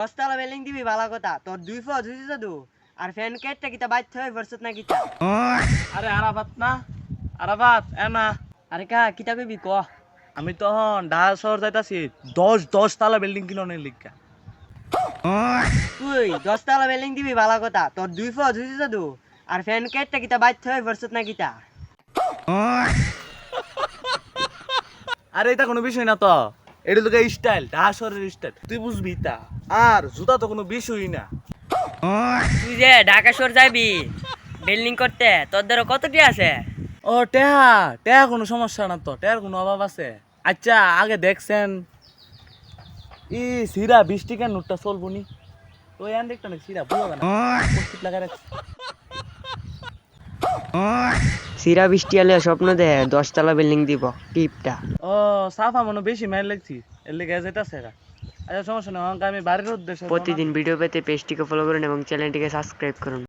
দশতলা বিল্ডিং দিবি ভালো কথা, তোর 2 ফুট হইছে জাদু আর ফ্যান কেটটা কিতা বাইতে হয় ভরসত না কিতা। আরে আরাবাত না, আরাবাত না। আরে কা কিতা কইবি ক। আমি তখন ঢাকা শহর যাইতাছি 10 তালা বিল্ডিং কিনোর লিগা। তুই 10তলা বিল্ডিং দিবি ভালো কথা, তোর 2 ফুট হইছে জাদু আর ফ্যান কেটটা কিতা বাইতে হয় ভরসত না কিতা। আরে এটা কোনো বিষয় না তো, এটা তো স্টাইল, ঢাকা শহরের স্টাইল, তুই বুঝবি তা। আর জুতা তো কোনো বিষয়ই না। তুই যে ঢাকা শহর যাবি বিল্ডিং করতে, তোর দ্বারা কতটি আছে? ও টেহা টেহা কোনো সমস্যা না তো, টেহার কোনো অভাব আছে? আচ্ছা আগে দেখছেন ই সিরা 20 টাকার নোটটা চলবো নি? তো এন দেখটা না সিরা বুঝা না, পোস্ট লাগা রাখছি। সিরা বৃষ্টি আলে স্বপ্ন দে 10তলা বিল্ডিং দিব টিপটা। ও সাফা মনে বেশি মাইল লাগছি, এর লেগে যেতেছে। আচ্ছা সমস্যা নেই, আমি বাড়ির উদ্দেশ্যে প্রতিদিন ভিডিও পেতে পেজটিকে ফলো করুন এবং চ্যানেলটিকে সাবস্ক্রাইব করুন।